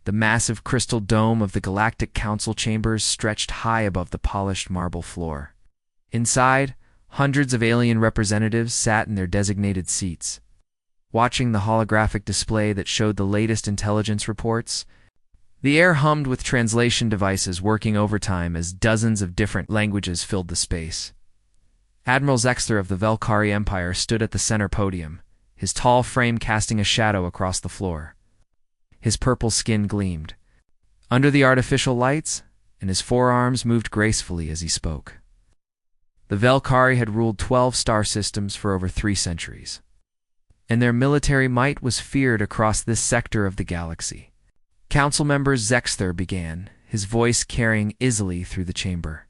The massive crystal dome of the Galactic Council chambers stretched high above the polished marble floor. Inside, hundreds of alien representatives sat in their designated seats. Watching the holographic display that showed the latest intelligence reports, the air hummed with translation devices working overtime as dozens of different languages filled the space. Admiral Zexter of the Velkari Empire stood at the center podium, his tall frame casting a shadow across the floor. His purple skin gleamed under the artificial lights, and his forearms moved gracefully as he spoke. The Velkari had ruled 12 star systems for over 3 centuries, and their military might was feared across this sector of the galaxy. Council member Zexter began, his voice carrying easily through the chamber.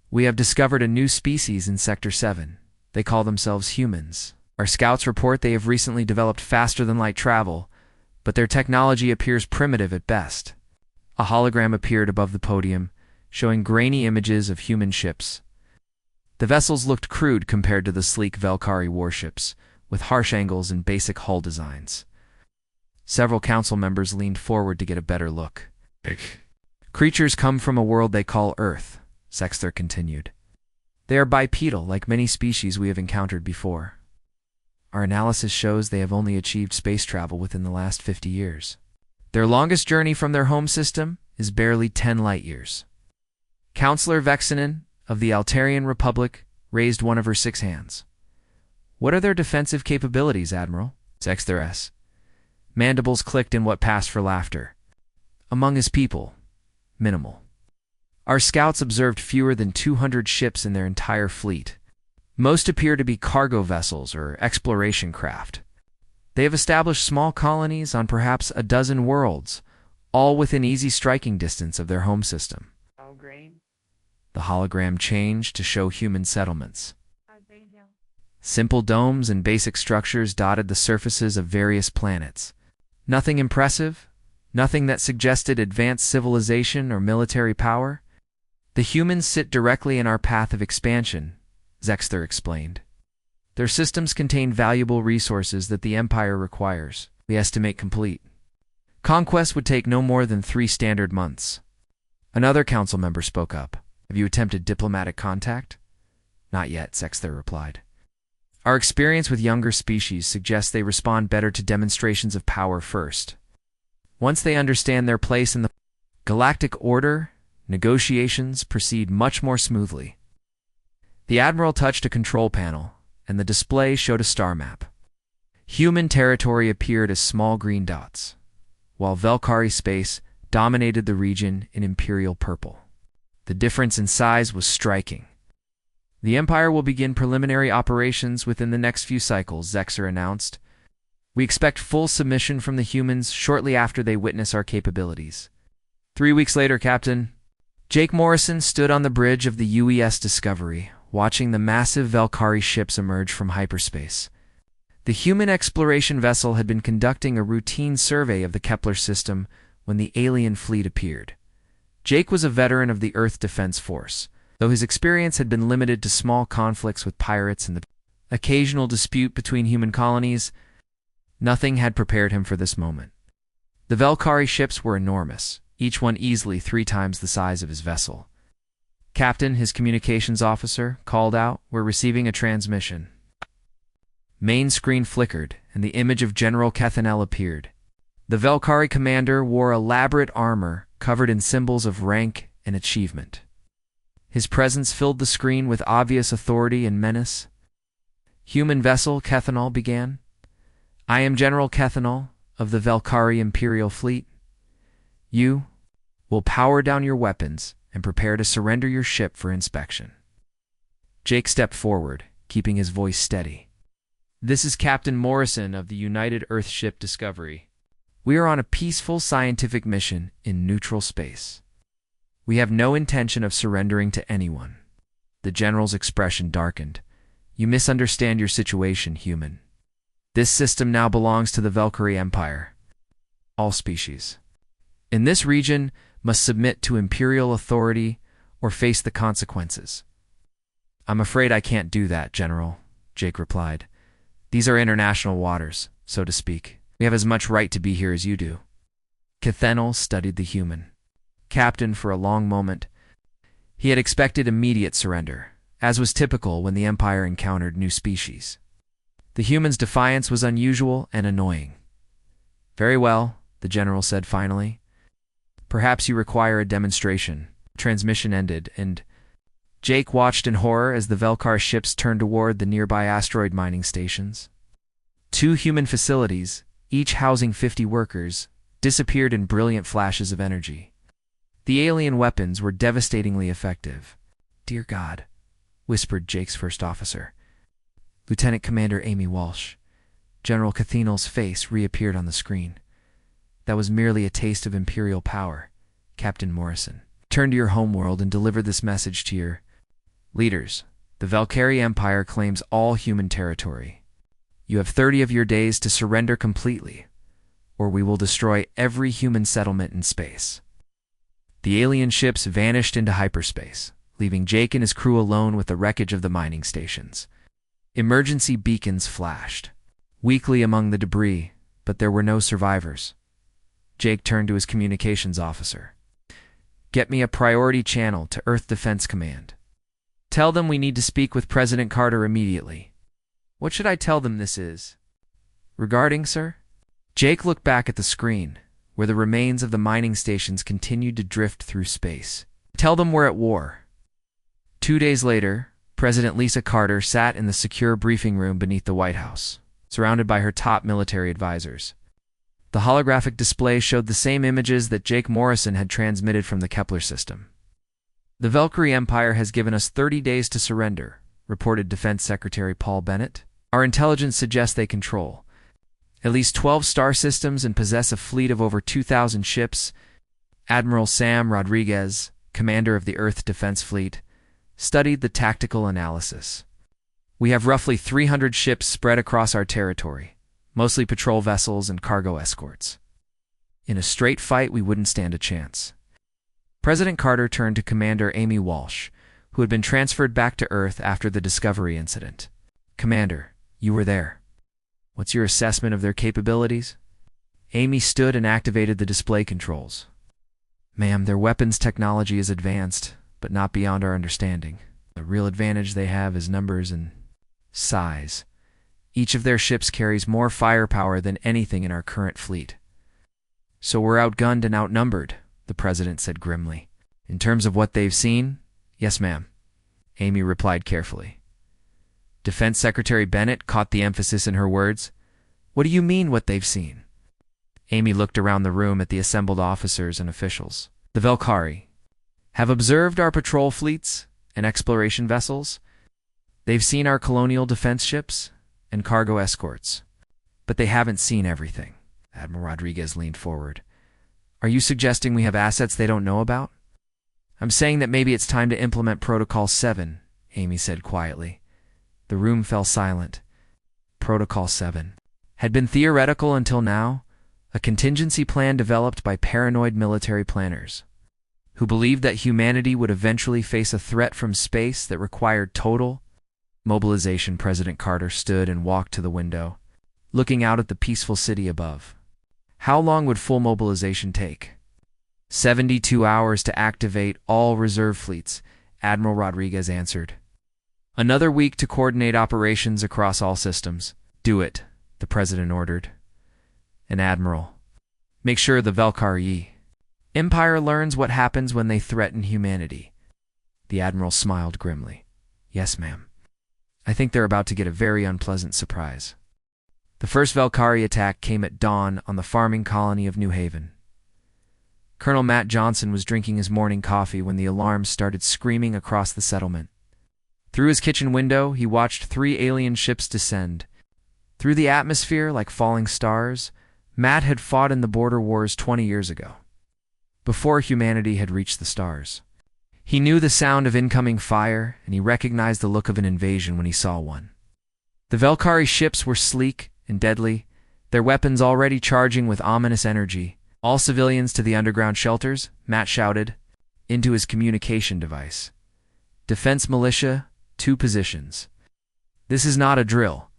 We have discovered a new species in Sector 7. They call themselves humans. Our scouts report they have recently developed faster-than-light travel, but their technology appears primitive at best. A hologram appeared above the podium, showing grainy images of human ships. The vessels looked crude compared to the sleek Velkari warships, with harsh angles and basic hull designs. Several council members leaned forward to get a better look. Creatures come from a world they call Earth, Zexter continued. They are bipedal, like many species we have encountered before. Our analysis shows they have only achieved space travel within the last 50 years. Their longest journey from their home system is barely 10 light-years. Councillor Vexinen of the Altarian Republic raised one of her 6 hands. What are their defensive capabilities, Admiral? Zexter asked. Mandibles clicked in what passed for laughter. Among his people, minimal. Our scouts observed fewer than 200 ships in their entire fleet. Most appear to be cargo vessels or exploration craft. They have established small colonies on perhaps a dozen worlds, all within easy striking distance of their home system. The hologram changed to show human settlements. Simple domes and basic structures dotted the surfaces of various planets. Nothing impressive, nothing that suggested advanced civilization or military power. The humans sit directly in our path of expansion, Zexter explained. Their systems contain valuable resources that the Empire requires, we estimate complete. Conquest would take no more than 3 standard months. Another council member spoke up. Have you attempted diplomatic contact? Not yet, Zexter replied. Our experience with younger species suggests they respond better to demonstrations of power first. Once they understand their place in the galactic order, negotiations proceed much more smoothly. The Admiral touched a control panel, and the display showed a star map. Human territory appeared as small green dots, while Velkari space dominated the region in imperial purple. The difference in size was striking. The Empire will begin preliminary operations within the next few cycles, Zexter announced. We expect full submission from the humans shortly after they witness our capabilities. 3 weeks later, Captain. Jake Morrison stood on the bridge of the UES Discovery, watching the massive Velkari ships emerge from hyperspace. The human exploration vessel had been conducting a routine survey of the Kepler system when the alien fleet appeared. Jake was a veteran of the Earth Defense Force, though his experience had been limited to small conflicts with pirates and the occasional dispute between human colonies. Nothing had prepared him for this moment. The Velkari ships were enormous, each one easily 3 times the size of his vessel. Captain, his communications officer, called out, "We're receiving a transmission." Main screen flickered, and the image of General Kethanel appeared. The Velkari commander wore elaborate armor covered in symbols of rank and achievement. His presence filled the screen with obvious authority and menace. "Human vessel," Kethanel began. "I am General Kethanel of the Velkari Imperial Fleet. You will power down your weapons and prepare to surrender your ship for inspection." Jake stepped forward, keeping his voice steady. "This is Captain Morrison of the United Earthship Discovery. We are on a peaceful scientific mission in neutral space. We have no intention of surrendering to anyone." The general's expression darkened. "You misunderstand your situation, human. This system now belongs to the Velkari Empire. All species in this region must submit to imperial authority or face the consequences." "I'm afraid I can't do that, General," Jake replied. "These are international waters, so to speak. We have as much right to be here as you do." Cathenel studied the human captain for a long moment. He had expected immediate surrender, as was typical when the Empire encountered new species. The human's defiance was unusual and annoying. "Very well," the general said finally. "Perhaps you require a demonstration." Transmission ended, and Jake watched in horror as the Velkar ships turned toward the nearby asteroid mining stations. 2 human facilities, each housing 50 workers, disappeared in brilliant flashes of energy. The alien weapons were devastatingly effective. "Dear God," whispered Jake's first officer. Lieutenant Commander Amy Walsh. General Cathenel's face reappeared on the screen. "That was merely a taste of Imperial power, Captain Morrison. Turn to your homeworld and deliver this message to your leaders. The Velkari Empire claims all human territory. You have 30 of your days to surrender completely, or we will destroy every human settlement in space." The alien ships vanished into hyperspace, leaving Jake and his crew alone with the wreckage of the mining stations. Emergency beacons flashed weakly among the debris, but there were no survivors. Jake turned to his communications officer. "Get me a priority channel to Earth Defense Command. Tell them we need to speak with President Carter immediately." "What should I tell them this is?" "Regarding, sir?" Jake looked back at the screen, where the remains of the mining stations continued to drift through space. "Tell them we're at war." 2 days later, President Lisa Carter sat in the secure briefing room beneath the White House, surrounded by her top military advisors. The holographic display showed the same images that Jake Morrison had transmitted from the Kepler system. "The Velkari Empire has given us 30 days to surrender," reported Defense Secretary Paul Bennett. "Our intelligence suggests they control at least 12 star systems and possess a fleet of over 2,000 ships." Admiral Sam Rodriguez, commander of the Earth Defense Fleet, studied the tactical analysis. "We have roughly 300 ships spread across our territory, mostly patrol vessels and cargo escorts. In a straight fight, we wouldn't stand a chance." President Carter turned to Commander Amy Walsh, who had been transferred back to Earth after the Discovery incident. "Commander, you were there. What's your assessment of their capabilities?" Amy stood and activated the display controls. "Ma'am, their weapons technology is advanced, but not beyond our understanding. The real advantage they have is numbers and size. Each of their ships carries more firepower than anything in our current fleet." "So we're outgunned and outnumbered," the president said grimly. "In terms of what they've seen, yes, ma'am," Amy replied carefully. Defense Secretary Bennett caught the emphasis in her words. "What do you mean, what they've seen?" Amy looked around the room at the assembled officers and officials. "The Velkari have observed our patrol fleets and exploration vessels. They've seen our colonial defense ships and cargo escorts, but they haven't seen everything." Admiral Rodriguez leaned forward. "Are you suggesting we have assets they don't know about?" "I'm saying that maybe it's time to implement Protocol 7, Amy said quietly. The room fell silent. Protocol 7 had been theoretical until now, a contingency plan developed by paranoid military planners who believed that humanity would eventually face a threat from space that required total mobilization. President Carter stood and walked to the window, looking out at the peaceful city above. "How long would full mobilization take?" 72 hours to activate all reserve fleets, Admiral Rodriguez answered. "Another week to coordinate operations across all systems." "Do it," the president ordered. "And Admiral, make sure the Velkari Empire learns what happens when they threaten humanity." The admiral smiled grimly. "Yes, ma'am. I think they're about to get a very unpleasant surprise." The first Velkari attack came at dawn on the farming colony of New Haven. Colonel Matt Johnson was drinking his morning coffee when the alarms started screaming across the settlement. Through his kitchen window, he watched 3 alien ships descend. Through the atmosphere like falling stars, Matt had fought in the border wars 20 years ago, before humanity had reached the stars. He knew the sound of incoming fire, and he recognized the look of an invasion when he saw one. The Velkari ships were sleek and deadly, their weapons already charging with ominous energy. "All civilians to the underground shelters," Matt shouted into his communication device. "Defense militia, 2 positions." This is not a drill.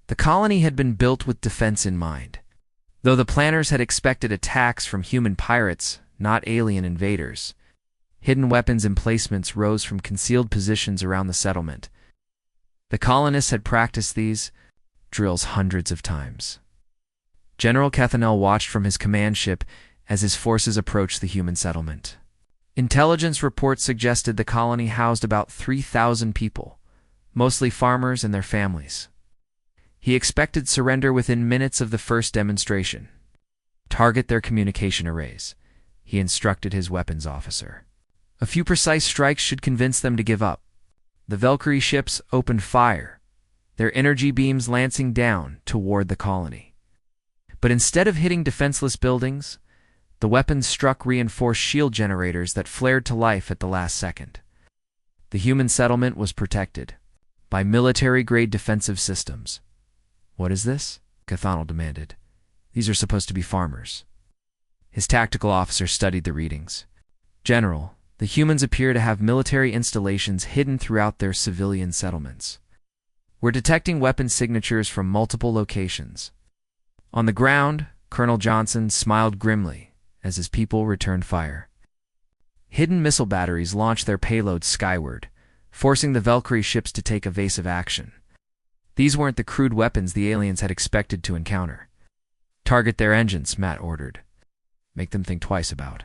The colony had been built with defense in mind. Though the planners had expected attacks from human pirates, not alien invaders, hidden weapons emplacements rose from concealed positions around the settlement. The colonists had practiced these drills hundreds of times. General Cathanel watched from his command ship as his forces approached the human settlement. Intelligence reports suggested the colony housed about 3,000 people, mostly farmers and their families. He expected surrender within minutes of the first demonstration. Target their communication arrays, he instructed his weapons officer. A few precise strikes should convince them to give up. The Valkyrie ships opened fire, their energy beams lancing down toward the colony. But instead of hitting defenseless buildings, the weapons struck reinforced shield generators that flared to life at the last second. The human settlement was protected by military-grade defensive systems. "What is this?" Cathanel demanded. "These are supposed to be farmers." His tactical officer studied the readings. "General, the humans appear to have military installations hidden throughout their civilian settlements. We're detecting weapon signatures from multiple locations." On the ground, Colonel Johnson smiled grimly as his people returned fire. Hidden missile batteries launched their payloads skyward, forcing the Valkyrie ships to take evasive action. These weren't the crude weapons the aliens had expected to encounter. "Target their engines," Matt ordered. "Make them think twice about."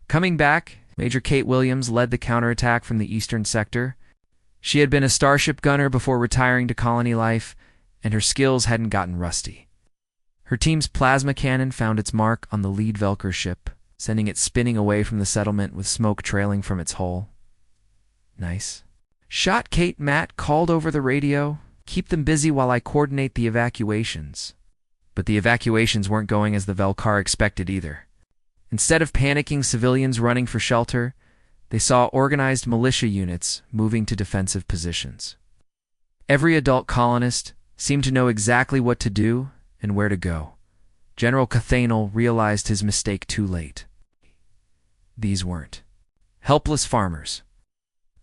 Coming back, Major Kate Williams led the counterattack from the eastern sector. She had been a starship gunner before retiring to colony life, and her skills hadn't gotten rusty. Her team's plasma cannon found its mark on the lead Velker ship, sending it spinning away from the settlement with smoke trailing from its hull. "Nice shot, Kate," Matt called over the radio. "Keep them busy while I coordinate the evacuations." But the evacuations weren't going as the Velkar expected either. Instead of panicking civilians running for shelter, they saw organized militia units moving to defensive positions. Every adult colonist seemed to know exactly what to do and where to go. General Cathanel realized his mistake too late. These weren't helpless farmers.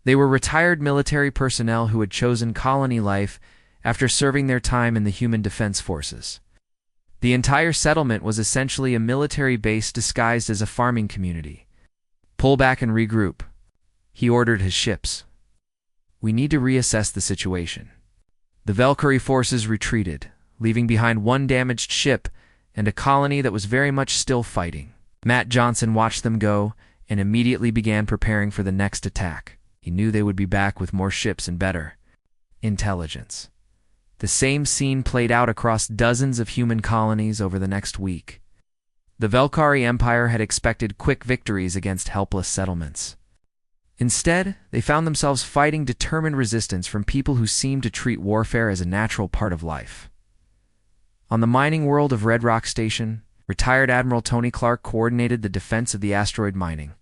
They were retired military personnel who had chosen colony life after serving their time in the human defense forces. The entire settlement was essentially a military base disguised as a farming community. "Pull back and regroup," he ordered his ships. "We need to reassess the situation." The Valkyrie forces retreated, leaving behind one damaged ship and a colony that was very much still fighting. Matt Johnson watched them go and immediately began preparing for the next attack. He knew they would be back with more ships and better intelligence. The same scene played out across dozens of human colonies over the next week. The Velkari Empire had expected quick victories against helpless settlements. Instead, they found themselves fighting determined resistance from people who seemed to treat warfare as a natural part of life. On the mining world of Red Rock Station, retired Admiral Tony Clark coordinated the defense of the asteroid mining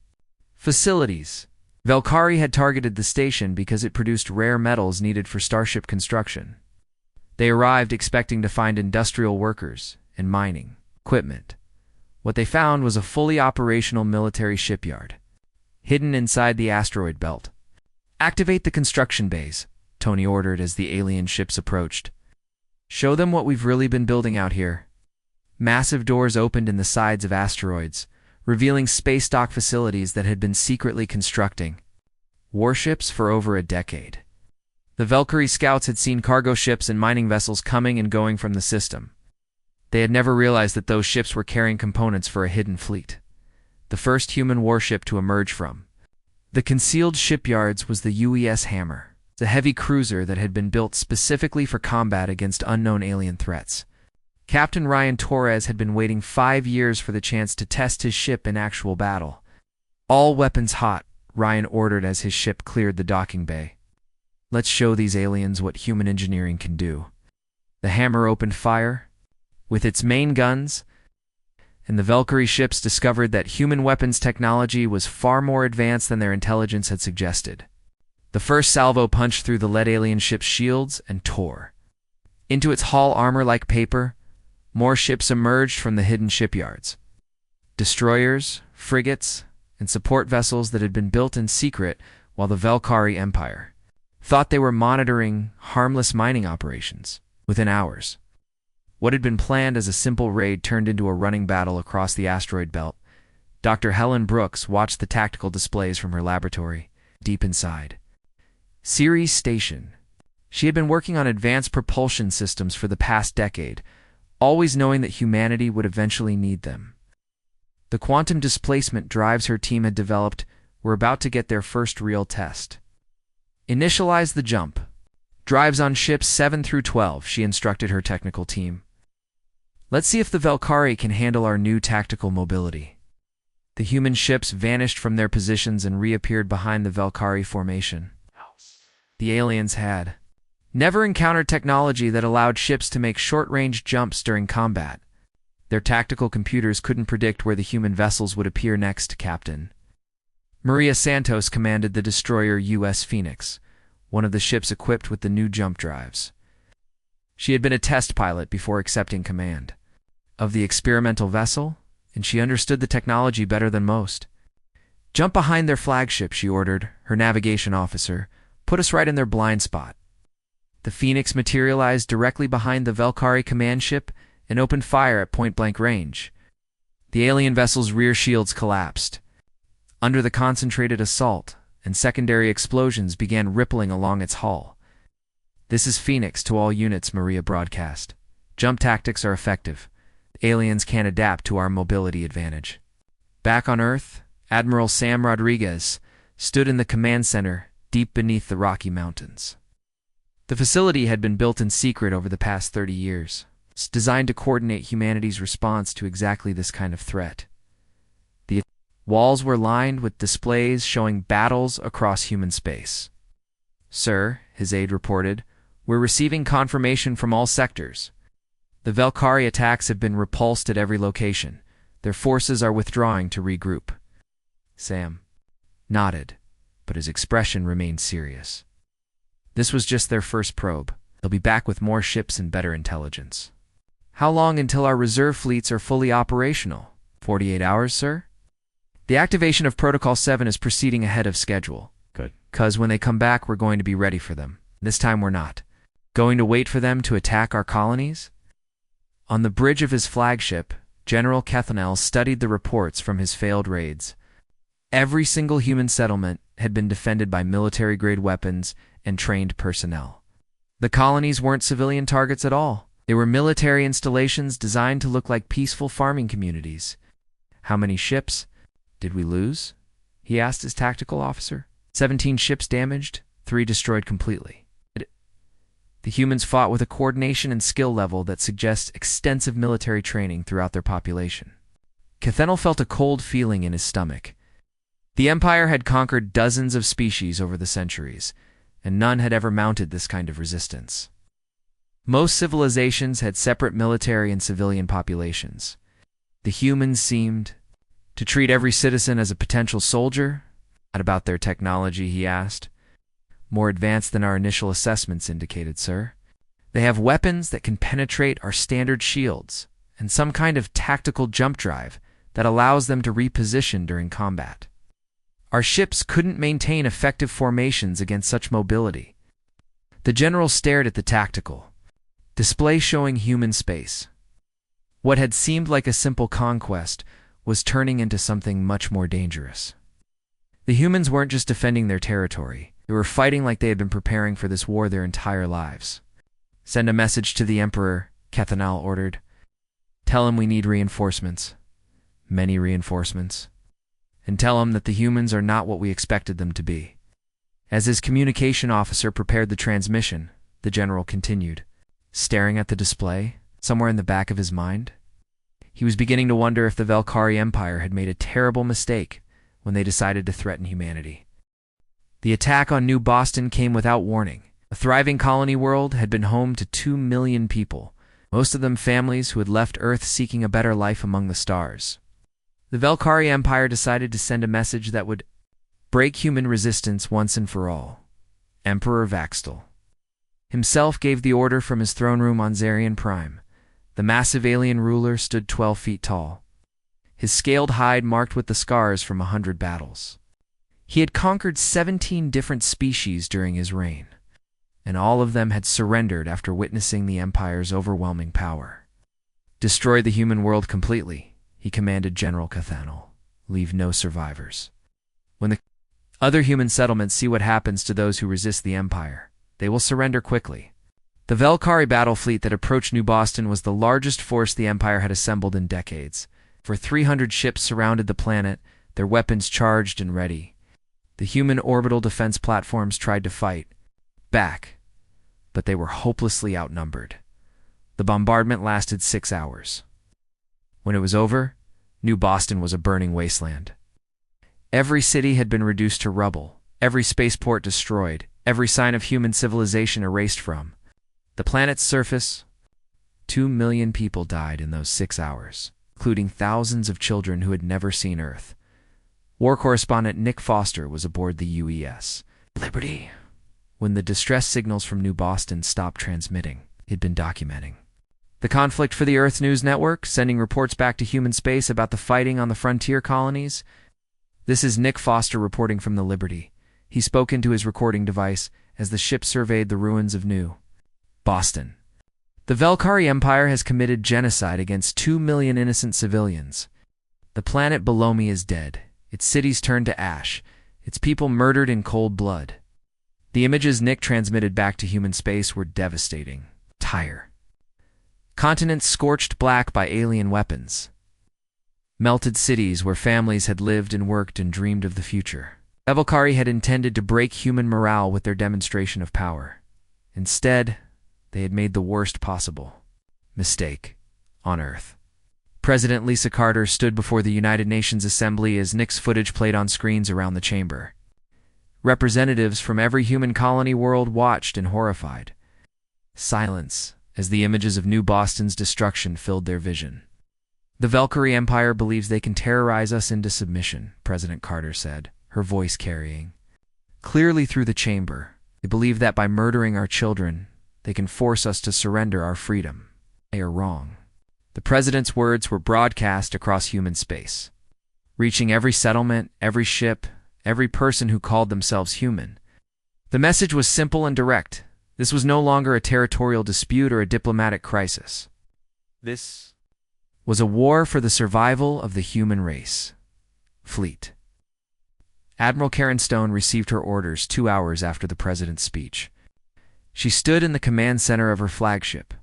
facilities. Velkari had targeted the station because it produced rare metals needed for starship construction. They arrived expecting to find industrial workers and mining equipment. What they found was a fully operational military shipyard, hidden inside the asteroid belt. "Activate the construction bays," Tony ordered as the alien ships approached. "Show them what we've really been building out here." Massive doors opened in the sides of asteroids, revealing space dock facilities that had been secretly constructing warships for over a decade. The Valkyrie scouts had seen cargo ships and mining vessels coming and going from the system. They had never realized that those ships were carrying components for a hidden fleet, the first human warship to emerge from the concealed shipyards was the UES Hammer, the heavy cruiser that had been built specifically for combat against unknown alien threats. Captain Ryan Torres had been waiting 5 years for the chance to test his ship in actual battle. "All weapons hot," Ryan ordered as his ship cleared the docking bay. "Let's show these aliens what human engineering can do." The Hammer opened fire with its main guns, and the Valkyrie ships discovered that human weapons technology was far more advanced than their intelligence had suggested. The first salvo punched through the lead alien ship's shields and tore into its hull armor like paper. More ships emerged from the hidden shipyards. Destroyers, frigates, and support vessels that had been built in secret while the Valkyrie Empire thought they were monitoring harmless mining operations. Within hours, What had been planned as a simple raid turned into a running battle across the asteroid belt. Dr. Helen Brooks watched the tactical displays from her laboratory, deep inside Ceres Station. She had been working on advanced propulsion systems for the past decade, always knowing that humanity would eventually need them. The quantum displacement drives her team had developed were about to get their first real test. Initialize the jump. Drives on ships 7 through 12, she instructed her technical team. Let's see if the Valkyrie can handle our new tactical mobility. The human ships vanished from their positions and reappeared behind the Valkyrie formation. The aliens had never encountered technology that allowed ships to make short-range jumps during combat. Their tactical computers couldn't predict where the human vessels would appear next, Captain. Maria Santos commanded the destroyer U.S. Phoenix, one of the ships equipped with the new jump drives. She had been a test pilot before accepting command of the experimental vessel, and she understood the technology better than most. Jump behind their flagship, she ordered, her navigation officer. Put us right in their blind spot. The Phoenix materialized directly behind the Valkyrie command ship and opened fire at point-blank range. The alien vessel's rear shields collapsed. Under the concentrated assault, and secondary explosions began rippling along its hull. This is Phoenix to all units, Maria broadcast. Jump tactics are effective. Aliens can't adapt to our mobility advantage. Back on Earth, Admiral Sam Rodriguez stood in the command center deep beneath the Rocky Mountains. The facility had been built in secret over the past 30 years. It's designed to coordinate humanity's response to exactly this kind of threat. The walls were lined with displays showing battles across human space. Sir, his aide reported, we're receiving confirmation from all sectors. The Valkyrie attacks have been repulsed at every location. Their forces are withdrawing to regroup. Sam nodded, but his expression remained serious. This was just their first probe. They'll be back with more ships and better intelligence. How long until our reserve fleets are fully operational? 48 hours, sir? The activation of Protocol 7 is proceeding ahead of schedule. Good. 'Cause when they come back, we're going to be ready for them. This time we're not. Going to wait for them to attack our colonies? On the bridge of his flagship, General Kethanel studied the reports from his failed raids. Every single human settlement had been defended by military-grade weapons and trained personnel. The colonies weren't civilian targets at all. They were military installations designed to look like peaceful farming communities. How many ships did we lose? He asked his tactical officer. 17 ships damaged, 3 destroyed completely. The humans fought with a coordination and skill level that suggests extensive military training throughout their population. Kethanel felt a cold feeling in his stomach. The Empire had conquered dozens of species over the centuries, and none had ever mounted this kind of resistance. Most civilizations had separate military and civilian populations. The humans seemed to treat every citizen as a potential soldier. Not about their technology, he asked. More advanced than our initial assessments indicated, sir. They have weapons that can penetrate our standard shields, and some kind of tactical jump drive that allows them to reposition during combat. Our ships couldn't maintain effective formations against such mobility. The general stared at the tactical display showing human space. What had seemed like a simple conquest was turning into something much more dangerous. The humans weren't just defending their territory. They were fighting like they had been preparing for this war their entire lives. Send a message to the Emperor, Kethanel ordered. Tell him we need reinforcements. Many reinforcements. And tell him that the humans are not what we expected them to be. As his communication officer prepared the transmission, the general continued, staring at the display, somewhere in the back of his mind. He was beginning to wonder if the Valkyrie Empire had made a terrible mistake when they decided to threaten humanity. The attack on New Boston came without warning. A thriving colony world had been home to 2 million people, most of them families who had left Earth seeking a better life among the stars. The Valkyrie Empire decided to send a message that would break human resistance once and for all. Emperor Vaxtel himself gave the order from his throne room on Zarian Prime. The massive alien ruler stood 12 feet tall, his scaled hide marked with the scars from 100 battles. He had conquered 17 different species during his reign, and all of them had surrendered after witnessing the Empire's overwhelming power. Destroy the human world completely, he commanded General Cathanel. Leave no survivors. When the other human settlements see what happens to those who resist the Empire, they will surrender quickly. The Velkari battle fleet that approached New Boston was the largest force the Empire had assembled in decades. For 300 ships surrounded the planet, their weapons charged and ready. The human orbital defense platforms tried to fight back, but they were hopelessly outnumbered. The bombardment lasted 6 hours. When it was over, New Boston was a burning wasteland. Every city had been reduced to rubble, every spaceport destroyed, every sign of human civilization erased from the planet's surface. 2 million people died in those 6 hours, including thousands of children who had never seen Earth. War correspondent Nick Foster was aboard the UES Liberty when the distress signals from New Boston stopped transmitting. He'd been documenting the conflict for the Earth News Network, sending reports back to human space about the fighting on the frontier colonies. This is Nick Foster reporting from the Liberty. He spoke into his recording device as the ship surveyed the ruins of New Boston. The Velkari Empire has committed genocide against 2 million innocent civilians. The planet below me is dead, its cities turned to ash, its people murdered in cold blood. The images Nick transmitted back to human space were devastating. Tire. Continents scorched black by alien weapons. Melted cities where families had lived and worked and dreamed of the future. Velkari had intended to break human morale with their demonstration of power. Instead, they had made the worst possible mistake on Earth. President Lisa Carter stood before the United Nations Assembly as Nick's footage played on screens around the chamber. Representatives from every human colony world watched in horrified silence as the images of New Boston's destruction filled their vision. The Velkari Empire believes they can terrorize us into submission, President Carter said, her voice carrying clearly through the chamber. They believe that by murdering our children, they can force us to surrender our freedom. They are wrong. The president's words were broadcast across human space, reaching every settlement, every ship, every person who called themselves human. The message was simple and direct. This was no longer a territorial dispute or a diplomatic crisis. This was a war for the survival of the human race. Fleet. Admiral Karen Stone received her orders 2 hours after the president's speech. She stood in the command center of her flagship,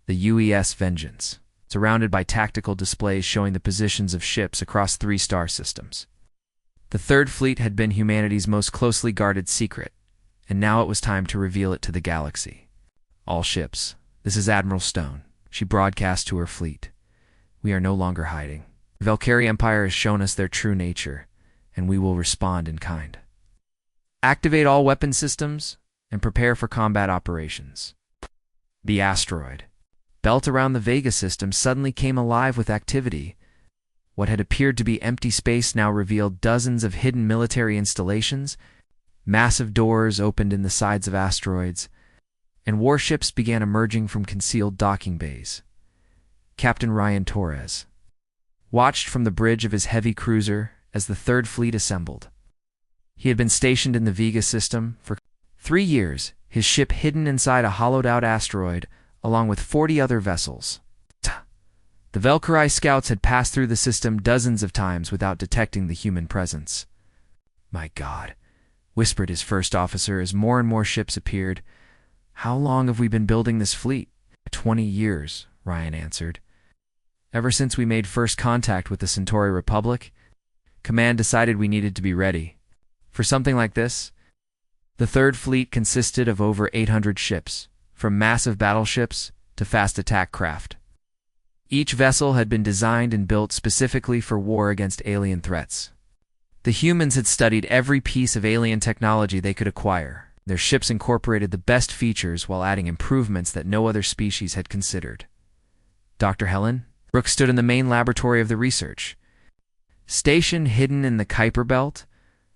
the UES Vengeance, surrounded by tactical displays showing the positions of ships across 3 star systems. The Third Fleet had been humanity's most closely guarded secret, and now it was time to reveal it to the galaxy. All ships, this is Admiral Stone, she broadcast to her fleet. We are no longer hiding. The Velkari Empire has shown us their true nature, and we will respond in kind. Activate all weapon systems and prepare for combat operations. The asteroid belt around the Vega system suddenly came alive with activity. What had appeared to be empty space now revealed dozens of hidden military installations. Massive doors opened in the sides of asteroids, and warships began emerging from concealed docking bays. Captain Ryan Torres watched from the bridge of his heavy cruiser as the Third Fleet assembled. He had been stationed in the Vega system for 3 years, his ship hidden inside a hollowed-out asteroid, along with 40 other vessels. The Velkari scouts had passed through the system dozens of times without detecting the human presence. "My God," whispered his first officer as more and more ships appeared. "How long have we been building this fleet?" 20 years, Ryan answered. "Ever since we made first contact with the Centauri Republic, Command decided we needed to be ready for something like this." The Third Fleet consisted of over 800 ships, from massive battleships to fast attack craft. Each vessel had been designed and built specifically for war against alien threats. The humans had studied every piece of alien technology they could acquire. Their ships incorporated the best features while adding improvements that no other species had considered. Dr. Helen Brooks stood in the main laboratory of the research. Stationed hidden in the Kuiper Belt,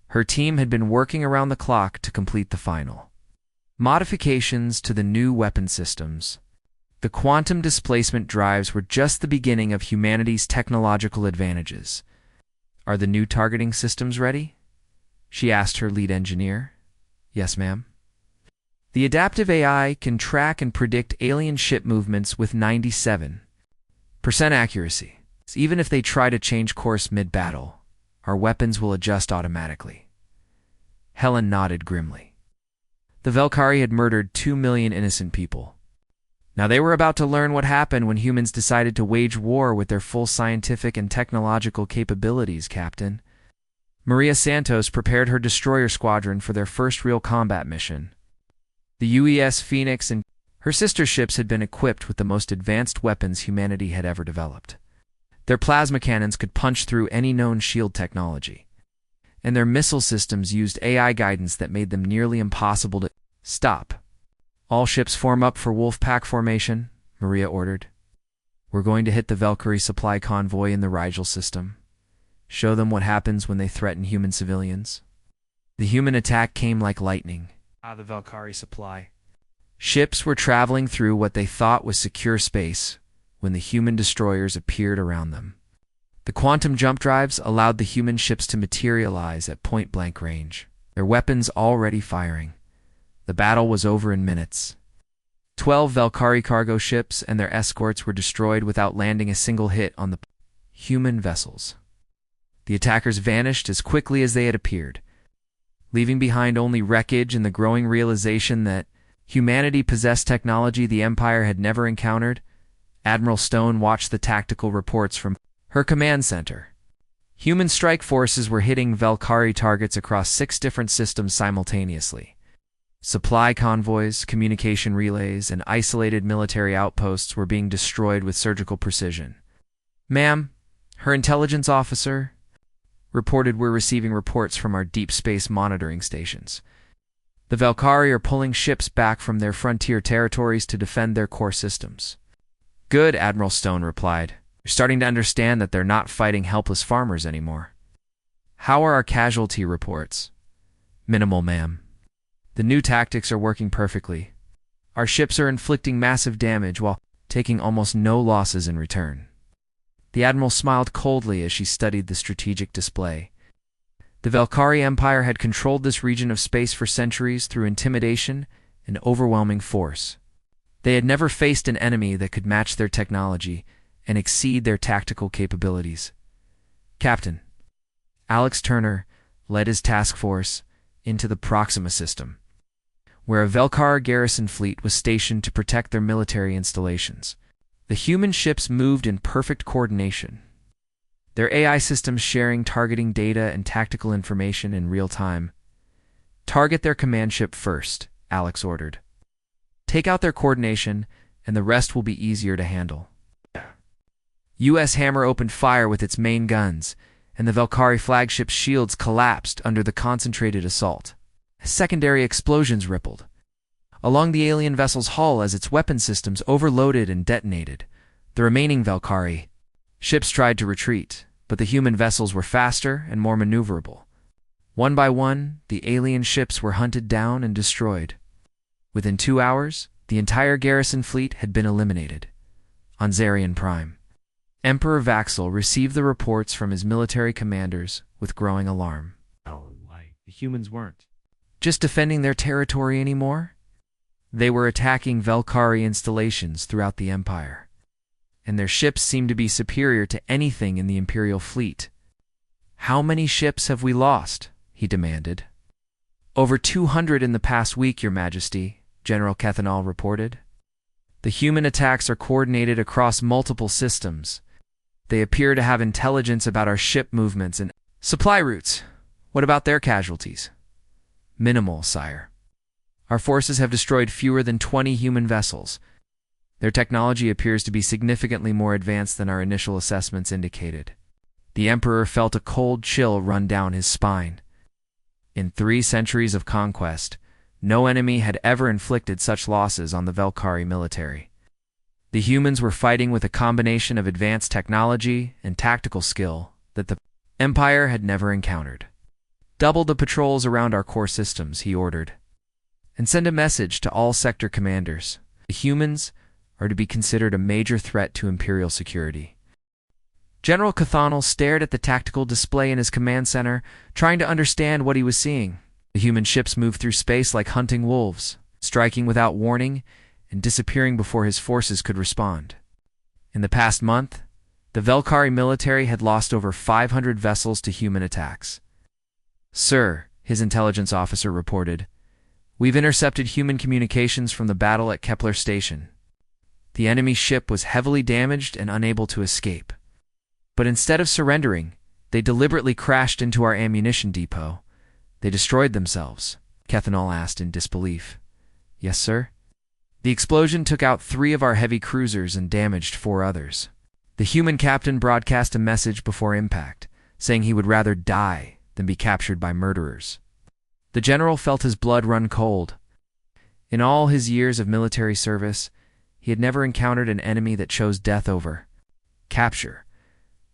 her team had been working around the clock to complete the final modifications to the new weapon systems. The quantum displacement drives were just the beginning of humanity's technological advantages. "Are the new targeting systems ready?" she asked her lead engineer. "Yes, ma'am." The adaptive AI can track and predict alien ship movements with 97% accuracy. Even if they try to change course mid-battle, our weapons will adjust automatically. Helen nodded grimly. The Velkari had murdered 2 million innocent people. Now they were about to learn what happened when humans decided to wage war with their full scientific and technological capabilities, Captain. Maria Santos prepared her destroyer squadron for their first real combat mission. The UES Phoenix and her sister ships had been equipped with the most advanced weapons humanity had ever developed. Their plasma cannons could punch through any known shield technology, and their missile systems used AI guidance that made them nearly impossible to stop. All ships form up for wolf pack formation, Maria ordered. We're going to hit the Valkyrie supply convoy in the Rigel system. Show them what happens when they threaten human civilians. The human attack came like lightning. The Valkyrie supply. Ships were traveling through what they thought was secure space when the human destroyers appeared around them. The quantum jump drives allowed the human ships to materialize at point-blank range, their weapons already firing. The battle was over in minutes. 12 Valkyrie cargo ships and their escorts were destroyed without landing a single hit on the human vessels. The attackers vanished as quickly as they had appeared, leaving behind only wreckage and the growing realization that humanity possessed technology the Empire had never encountered. Admiral Stone watched the tactical reports from her command center. Human strike forces were hitting Valkyrie targets across 6 different systems simultaneously. Supply convoys, communication relays, and isolated military outposts were being destroyed with surgical precision. Ma'am, her intelligence officer reported we're receiving reports from our deep space monitoring stations. The Valkyrie are pulling ships back from their frontier territories to defend their core systems. Good, Admiral Stone replied. You're starting to understand that they're not fighting helpless farmers anymore. How are our casualty reports? Minimal, ma'am. The new tactics are working perfectly. Our ships are inflicting massive damage while taking almost no losses in return. The Admiral smiled coldly as she studied the strategic display. The Valkyrie Empire had controlled this region of space for centuries through intimidation and overwhelming force. They had never faced an enemy that could match their technology and exceed their tactical capabilities. Captain Alex Turner led his task force into the Proxima system, where a Velkar garrison fleet was stationed to protect their military installations. The human ships moved in perfect coordination, their AI systems sharing targeting data and tactical information in real time. Target their command ship first, Alex ordered. Take out their coordination, and the rest will be easier to handle. U.S. Hammer opened fire with its main guns, and the Valkyrie flagship's shields collapsed under the concentrated assault. Secondary explosions rippled along the alien vessel's hull as its weapon systems overloaded and detonated. The remaining Valkyrie ships tried to retreat, but the human vessels were faster and more maneuverable. One by one, the alien ships were hunted down and destroyed. Within 2 hours, the entire garrison fleet had been eliminated. On Zarian Prime, Emperor Vaxel received the reports from his military commanders with growing alarm. The humans weren't just defending their territory anymore. They were attacking Valkyrie installations throughout the Empire, and their ships seemed to be superior to anything in the Imperial fleet. How many ships have we lost? He demanded. Over 200 in the past week, Your Majesty, General Kethanol reported. The human attacks are coordinated across multiple systems. They appear to have intelligence about our ship movements and supply routes. What about their casualties? Minimal, sire. Our forces have destroyed fewer than 20 human vessels. Their technology appears to be significantly more advanced than our initial assessments indicated. The Emperor felt a cold chill run down his spine. In 3 centuries of conquest, no enemy had ever inflicted such losses on the Valkyrie military. The humans were fighting with a combination of advanced technology and tactical skill that the Empire had never encountered. Double the patrols around our core systems, he ordered, and send a message to all sector commanders. The humans are to be considered a major threat to Imperial security. General Cathanal stared at the tactical display in his command center, trying to understand what he was seeing. The human ships moved through space like hunting wolves, striking without warning and disappearing before his forces could respond. In the past month, the Velkari military had lost over 500 vessels to human attacks. "Sir," his intelligence officer reported, "we've intercepted human communications from the battle at Kepler Station. The enemy ship was heavily damaged and unable to escape. But instead of surrendering, they deliberately crashed into our ammunition depot. They destroyed themselves," Kethanol asked in disbelief. "Yes, sir." "The explosion took out 3 of our heavy cruisers and damaged 4 others. The human captain broadcast a message before impact, saying he would rather die than be captured by murderers." The general felt his blood run cold. In all his years of military service, he had never encountered an enemy that chose death over capture.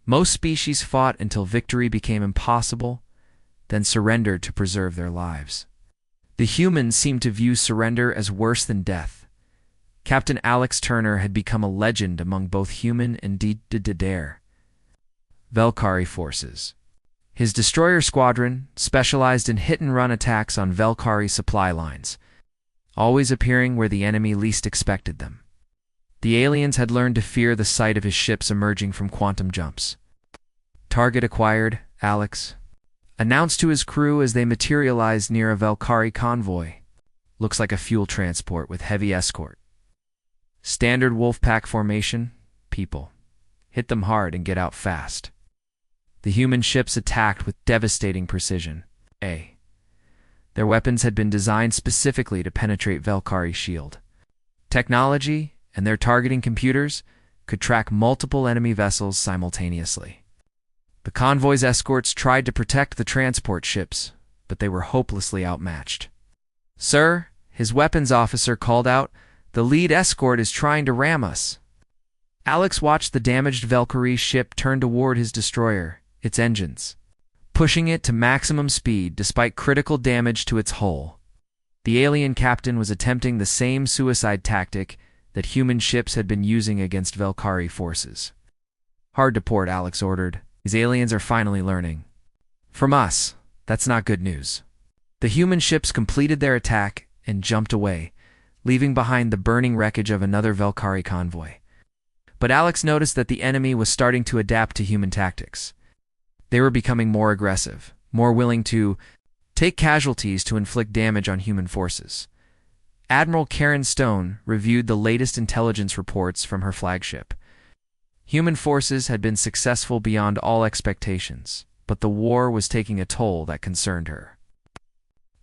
Most species fought until victory became impossible, then surrendered to preserve their lives. The humans seemed to view surrender as worse than death. Captain Alex Turner had become a legend among both human and dare. Velkari forces. His destroyer squadron specialized in hit-and-run attacks on Velkari supply lines, always appearing where the enemy least expected them. The aliens had learned to fear the sight of his ships emerging from quantum jumps. "Target acquired, Alex," announced to his crew as they materialized near a Velkari convoy. "Looks like a fuel transport with heavy escort. Standard wolfpack formation, people. Hit them hard and get out fast." The human ships attacked with devastating precision. Their weapons had been designed specifically to penetrate Velkari's shield. Technology and their targeting computers could track multiple enemy vessels simultaneously. The convoy's escorts tried to protect the transport ships, but they were hopelessly outmatched. "Sir," his weapons officer called out, "the lead escort is trying to ram us." Alex watched the damaged Velkari ship turn toward his destroyer, its engines, pushing it to maximum speed despite critical damage to its hull. The alien captain was attempting the same suicide tactic that human ships had been using against Velkari forces. "Hard to port," Alex ordered. "These aliens are finally learning." "From us, that's not good news." The human ships completed their attack and jumped away, leaving behind the burning wreckage of another Velkari convoy. But Alex noticed that the enemy was starting to adapt to human tactics. They were becoming more aggressive, more willing to take casualties to inflict damage on human forces. Admiral Karen Stone reviewed the latest intelligence reports from her flagship. Human forces had been successful beyond all expectations, but the war was taking a toll that concerned her.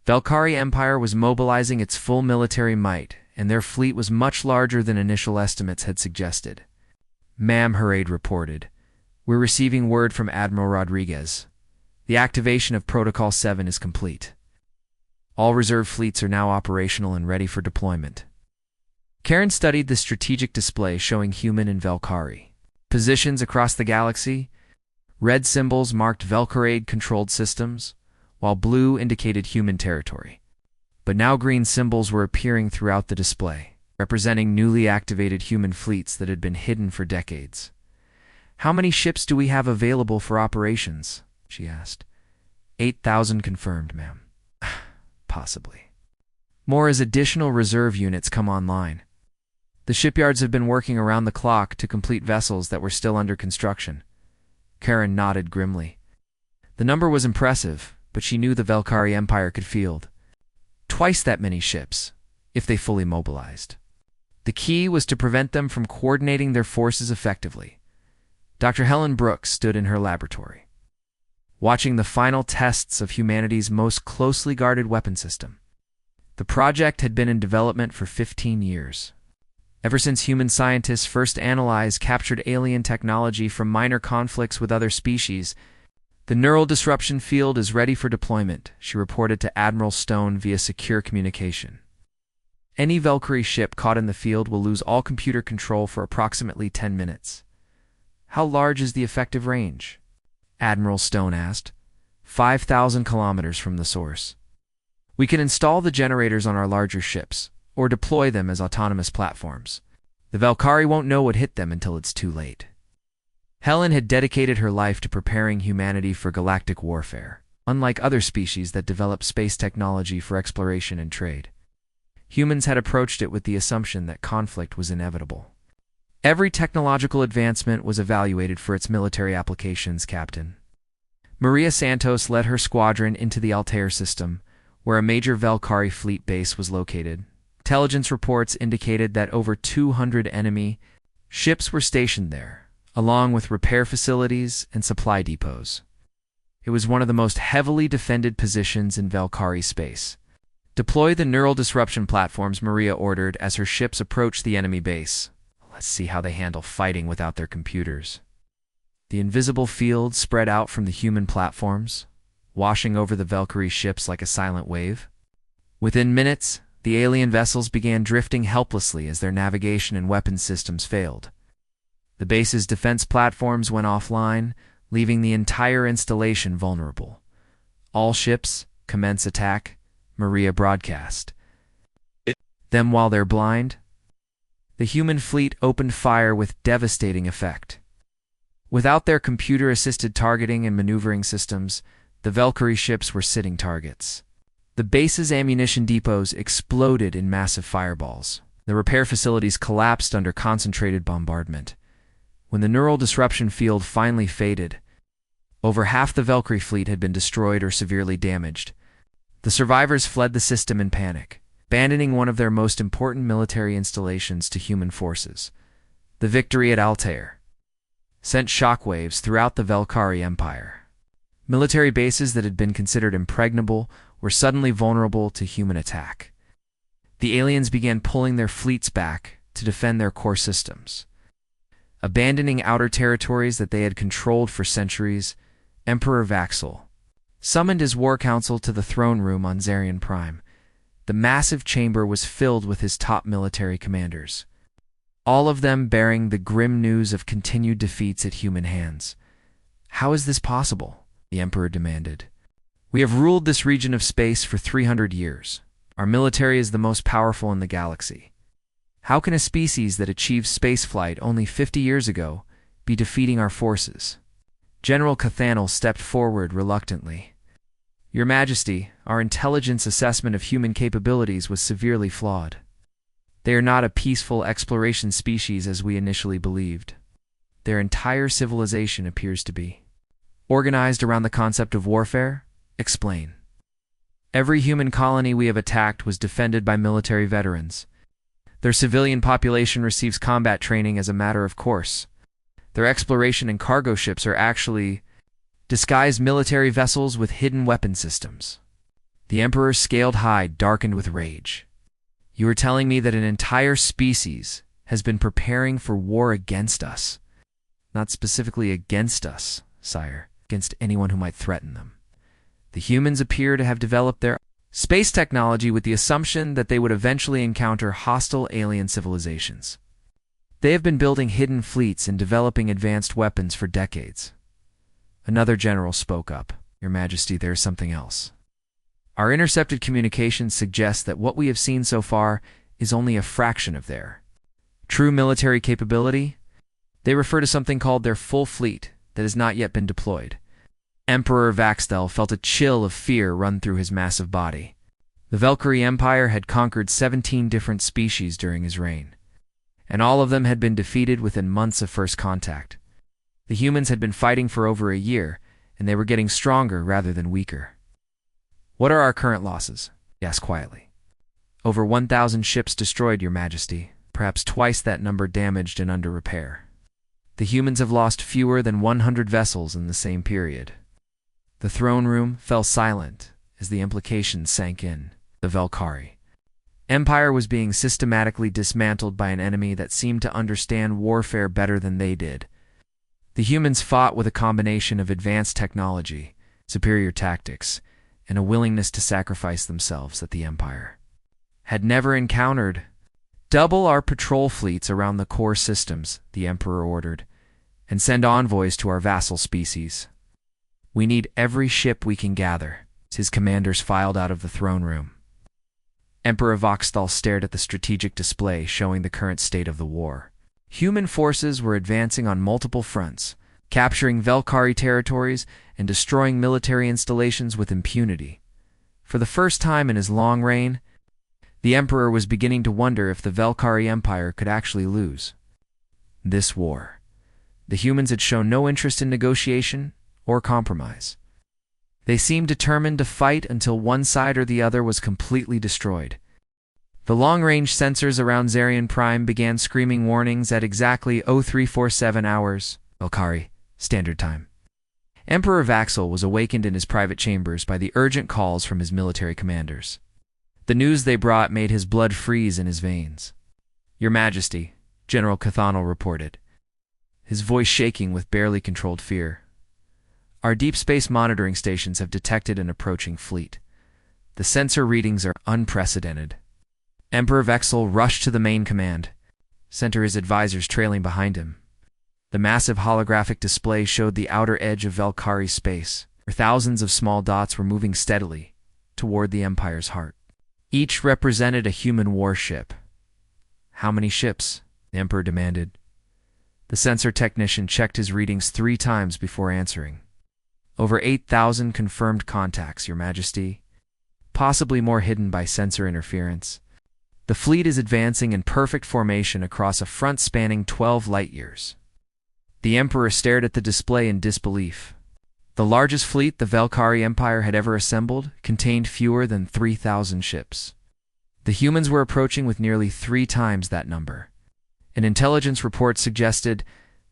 Velkari Empire was mobilizing its full military might, and their fleet was much larger than initial estimates had suggested. "Ma'am," her aide reported, "we're receiving word from Admiral Rodriguez. The activation of Protocol 7 is complete. All reserve fleets are now operational and ready for deployment." Karen studied the strategic display showing human and Velkari positions across the galaxy. Red symbols marked Velkari-controlled systems, while blue indicated human territory. But now green symbols were appearing throughout the display, representing newly activated human fleets that had been hidden for decades. "How many ships do we have available for operations?" she asked. 8,000 confirmed, ma'am." "Possibly more as additional reserve units come online. The shipyards have been working around the clock to complete vessels that were still under construction." Karen nodded grimly. The number was impressive, but she knew the Velkari Empire could field twice that many ships, if they fully mobilized. The key was to prevent them from coordinating their forces effectively. Dr. Helen Brooks stood in her laboratory, watching the final tests of humanity's most closely guarded weapon system. The project had been in development for 15 years. Ever since human scientists first analyzed captured alien technology from minor conflicts with other species, "The neural disruption field is ready for deployment," she reported to Admiral Stone via secure communication. "Any Velkari ship caught in the field will lose all computer control for approximately 10 minutes. "How large is the effective range?" Admiral Stone asked. 5,000 kilometers from the source. "We can install the generators on our larger ships, or deploy them as autonomous platforms. The Velkari won't know what hit them until it's too late." Helen had dedicated her life to preparing humanity for galactic warfare, unlike other species that develop space technology for exploration and trade. Humans had approached it with the assumption that conflict was inevitable. Every technological advancement was evaluated for its military applications, Captain. Maria Santos led her squadron into the Altair system, where a major Valkyrie fleet base was located. Intelligence reports indicated that over 200 enemy ships were stationed there, along with repair facilities and supply depots. It was one of the most heavily defended positions in Valkyrie space. Deploy the neural disruption platforms, Maria ordered as her ships approached the enemy base. Let's see how they handle fighting without their computers. The invisible field spread out from the human platforms, washing over the Valkyrie ships like a silent wave. Within minutes, the alien vessels began drifting helplessly as their navigation and weapons systems failed. The base's defense platforms went offline, leaving the entire installation vulnerable. All ships, commence attack, Maria broadcast. Then, while they're blind, the human fleet opened fire with devastating effect. Without their computer-assisted targeting and maneuvering systems, the Valkyrie ships were sitting targets. The base's ammunition depots exploded in massive fireballs. The repair facilities collapsed under concentrated bombardment. When the neural disruption field finally faded, over half the Valkyrie fleet had been destroyed or severely damaged. The survivors fled the system in panic, abandoning one of their most important military installations to human forces. The victory at Altair sent shockwaves throughout the Valkyrie Empire. Military bases that had been considered impregnable were suddenly vulnerable to human attack. The aliens began pulling their fleets back to defend their core systems. Abandoning outer territories that they had controlled for centuries, Emperor Vaxel summoned his war council to the throne room on Zarian Prime. The massive chamber was filled with his top military commanders, all of them bearing the grim news of continued defeats at human hands. "How is this possible?" the Emperor demanded. "We have ruled this region of space for 300 years. Our military is the most powerful in the galaxy. How can a species that achieved spaceflight only 50 years ago be defeating our forces?" General Cathanel stepped forward reluctantly. "Your Majesty, our intelligence assessment of human capabilities was severely flawed. They are not a peaceful exploration species as we initially believed. Their entire civilization appears to be organized around the concept of warfare. Explain." "Every human colony we have attacked was defended by military veterans. Their civilian population receives combat training as a matter of course. Their exploration and cargo ships are actually disguised military vessels with hidden weapon systems." The Emperor's scaled hide darkened with rage. "You are telling me that an entire species has been preparing for war against us?" "Not specifically against us, sire, against anyone who might threaten them. The humans appear to have developed their space technology with the assumption that they would eventually encounter hostile alien civilizations. They have been building hidden fleets and developing advanced weapons for decades." Another general spoke up. "Your Majesty, there is something else. Our intercepted communications suggest that what we have seen so far is only a fraction of their true military capability. They refer to something called their full fleet that has not yet been deployed." Emperor Vaxtel felt a chill of fear run through his massive body. The Valkyrie Empire had conquered 17 different species during his reign, and all of them had been defeated within months of first contact. The humans had been fighting for over a year, and they were getting stronger rather than weaker. "What are our current losses?" he asked quietly. "Over 1,000 ships destroyed, Your Majesty, perhaps twice that number damaged and under repair. The humans have lost fewer than 100 vessels in the same period." The throne room fell silent as the implications sank in. The Valkyrie Empire was being systematically dismantled by an enemy that seemed to understand warfare better than they did. The humans fought with a combination of advanced technology, superior tactics, and a willingness to sacrifice themselves that the Empire had never encountered. "Double our patrol fleets around the core systems," the Emperor ordered, "and send envoys to our vassal species. We need every ship we can gather." His commanders filed out of the throne room. Emperor Voxthal stared at the strategic display showing the current state of the war. Human forces were advancing on multiple fronts, capturing Valkyrie territories and destroying military installations with impunity. For the first time in his long reign, the Emperor was beginning to wonder if the Valkyrie Empire could actually lose. this war. The humans had shown no interest in negotiation or compromise. They seemed determined to fight until one side or the other was completely destroyed. The long-range sensors around Zarian Prime began screaming warnings at exactly 0347 hours, Valkyrie, Standard Time. Emperor Vaxel was awakened in his private chambers by the urgent calls from his military commanders. The news they brought made his blood freeze in his veins. "Your Majesty," General Cathanal reported, his voice shaking with barely controlled fear. "Our deep space monitoring stations have detected an approaching fleet. The sensor readings are unprecedented." Emperor Vexel rushed to the main command center, his advisors trailing behind him. The massive holographic display showed the outer edge of Valkyrie space, where thousands of small dots were moving steadily toward the Empire's heart. Each represented a human warship. "How many ships?" the Emperor demanded. The sensor technician checked his readings 3 times before answering. "Over 8,000 confirmed contacts, Your Majesty. Possibly more hidden by sensor interference. The fleet is advancing in perfect formation across a front spanning 12 light-years." The Emperor stared at the display in disbelief. The largest fleet the Valkyrie Empire had ever assembled contained fewer than 3,000 ships. The humans were approaching with nearly 3 times that number. An intelligence report suggested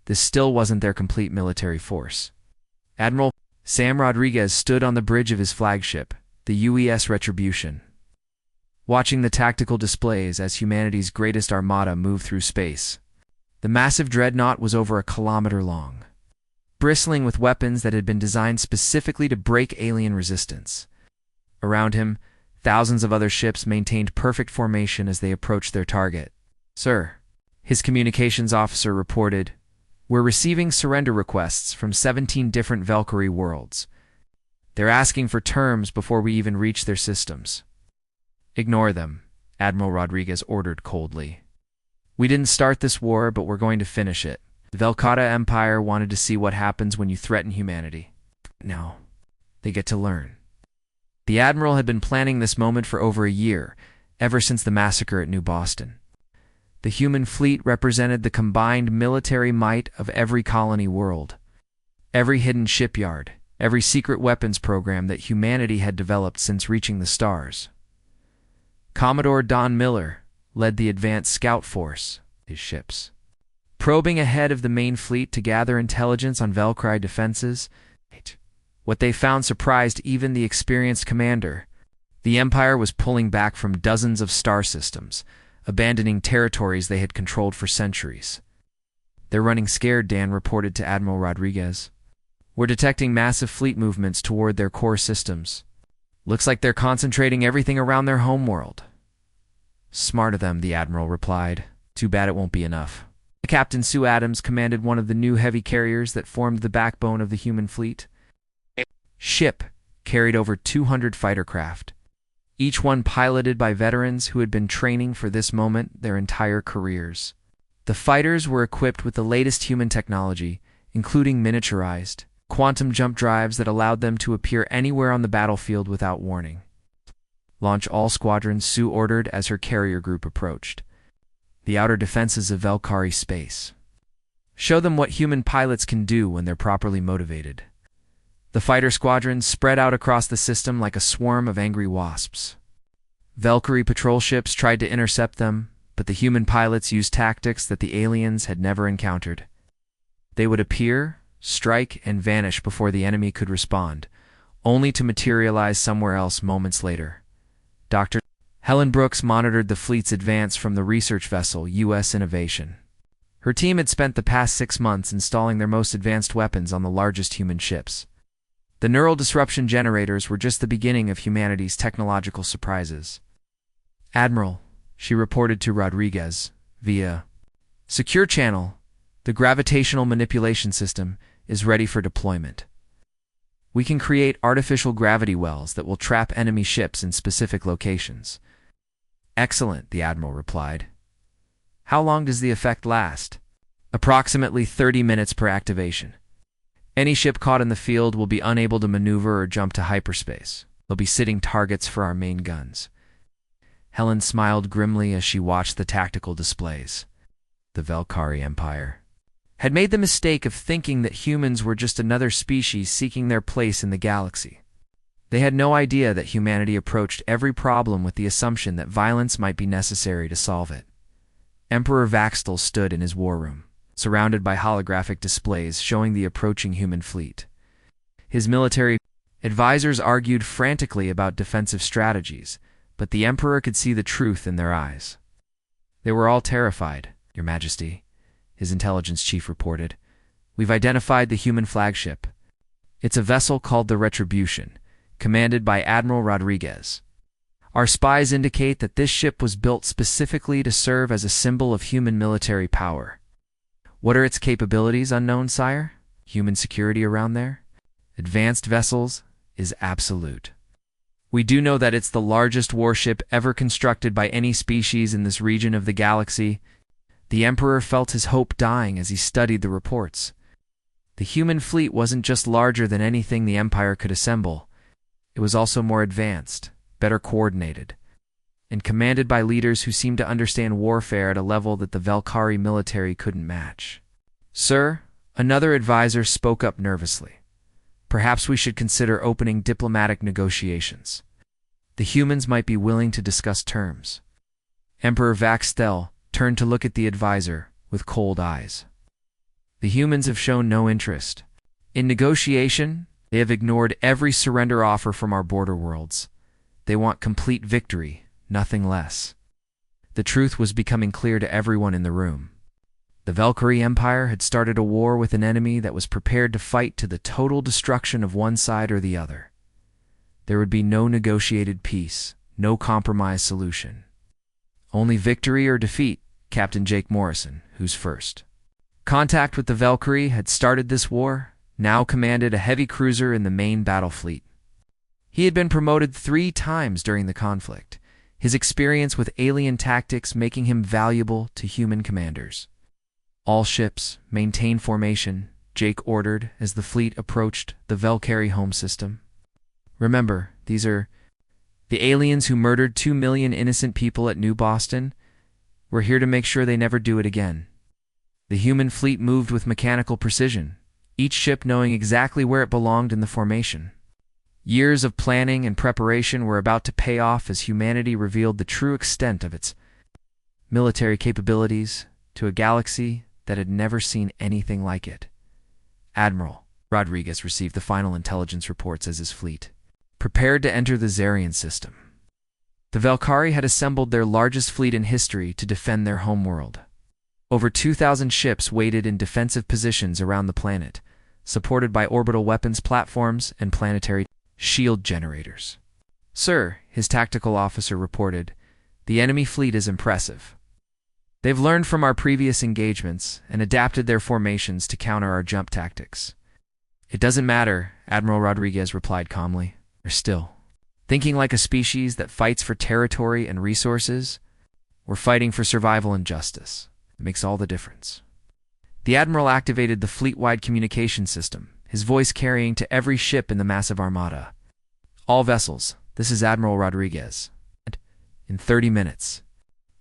this still wasn't their complete military force. Admiral Sam Rodriguez stood on the bridge of his flagship, the UES Retribution, watching the tactical displays as humanity's greatest armada moved through space. The massive dreadnought was over 1 kilometer long, bristling with weapons that had been designed specifically to break alien resistance. Around him, thousands of other ships maintained perfect formation as they approached their target. "Sir," his communications officer reported, "we're receiving surrender requests from 17 different Valkyrie worlds. They're asking for terms before we even reach their systems." "Ignore them," Admiral Rodriguez ordered coldly. "We didn't start this war, but we're going to finish it. The Velkata Empire wanted to see what happens when you threaten humanity. Now, they get to learn." The Admiral had been planning this moment for over a year, ever since the massacre at New Boston. The human fleet represented the combined military might of every colony world. Every hidden shipyard, every secret weapons program that humanity had developed since reaching the stars. Commodore Don Miller led the advanced scout force, his ships, probing ahead of the main fleet to gather intelligence on Valkyrie defenses. What they found surprised even the experienced commander. The Empire was pulling back from dozens of star systems, abandoning territories they had controlled for centuries. "They're running scared," Dan reported to Admiral Rodriguez. "We're detecting massive fleet movements toward their core systems. Looks like they're concentrating everything around their homeworld." "Smart of them," the Admiral replied. "Too bad it won't be enough." Captain Sue Adams commanded one of the new heavy carriers that formed the backbone of the human fleet. Ship carried over 200 fighter craft, each one piloted by veterans who had been training for this moment their entire careers. The fighters were equipped with the latest human technology, including miniaturized, quantum jump drives that allowed them to appear anywhere on the battlefield without warning. "Launch all squadrons," Sue ordered as her carrier group approached the outer defenses of Valkyrie space. "Show them what human pilots can do when they're properly motivated." The fighter squadrons spread out across the system like a swarm of angry wasps. Valkyrie patrol ships tried to intercept them, but the human pilots used tactics that the aliens had never encountered. They would appear, strike, and vanish before the enemy could respond, only to materialize somewhere else moments later. Dr. Helen Brooks monitored the fleet's advance from the research vessel U.S. Innovation. Her team had spent the past 6 months installing their most advanced weapons on the largest human ships. The neural disruption generators were just the beginning of humanity's technological surprises. "Admiral," she reported to Rodriguez via secure channel, "the gravitational manipulation system is ready for deployment. We can create artificial gravity wells that will trap enemy ships in specific locations." "Excellent," the Admiral replied. "How long does the effect last?" "Approximately 30 minutes per activation. Any ship caught in the field will be unable to maneuver or jump to hyperspace. They'll be sitting targets for our main guns." Helen smiled grimly as she watched the tactical displays. The Valkyrie Empire, had made the mistake of thinking that humans were just another species seeking their place in the galaxy. They had no idea that humanity approached every problem with the assumption that violence might be necessary to solve it. Emperor Vaxtel stood in his war room, surrounded by holographic displays showing the approaching human fleet. His military advisors argued frantically about defensive strategies, but the Emperor could see the truth in their eyes. They were all terrified, Your Majesty, his intelligence chief reported. We've identified the human flagship. It's a vessel called the Retribution, commanded by Admiral Rodriguez. Our spies indicate that this ship was built specifically to serve as a symbol of human military power. What are its capabilities, unknown, sire? Human security around there? Advanced vessels is absolute. We do know that it's the largest warship ever constructed by any species in this region of the galaxy. The Emperor felt his hope dying as he studied the reports. The human fleet wasn't just larger than anything the Empire could assemble. It was also more advanced, better coordinated, and commanded by leaders who seemed to understand warfare at a level that the Valkyrie military couldn't match. Sir, another advisor spoke up nervously. Perhaps we should consider opening diplomatic negotiations. The humans might be willing to discuss terms. Emperor Vaxtel turned to look at the advisor with cold eyes. The humans have shown no interest. In negotiation, they have ignored every surrender offer from our border worlds. They want complete victory, nothing less. The truth was becoming clear to everyone in the room. The Valkyrie Empire had started a war with an enemy that was prepared to fight to the total destruction of one side or the other. There would be no negotiated peace, no compromise solution. Only victory or defeat, Captain Jake Morrison, who's first. Contact with the Valkyrie had started this war, now commanded a heavy cruiser in the main battle fleet. He had been promoted 3 times during the conflict, his experience with alien tactics making him valuable to human commanders. All ships, maintain formation, Jake ordered as the fleet approached the Valkyrie home system. Remember, these are the aliens who murdered 2 million innocent people at New Boston. We're here to make sure they never do it again. The human fleet moved with mechanical precision, each ship knowing exactly where it belonged in the formation. Years of planning and preparation were about to pay off as humanity revealed the true extent of its military capabilities to a galaxy that had never seen anything like it. Admiral Rodriguez received the final intelligence reports as his fleet prepared to enter the Zarian system. The Valkyrie had assembled their largest fleet in history to defend their homeworld. Over 2,000 ships waited in defensive positions around the planet, supported by orbital weapons platforms and planetary shield generators. Sir, his tactical officer reported, the enemy fleet is impressive. They've learned from our previous engagements and adapted their formations to counter our jump tactics. It doesn't matter, Admiral Rodriguez replied calmly. They're still thinking like a species that fights for territory and resources. We're fighting for survival and justice. It makes all the difference. The Admiral activated the fleet-wide communication system, his voice carrying to every ship in the massive armada. All vessels, this is Admiral Rodriguez. In 30 minutes,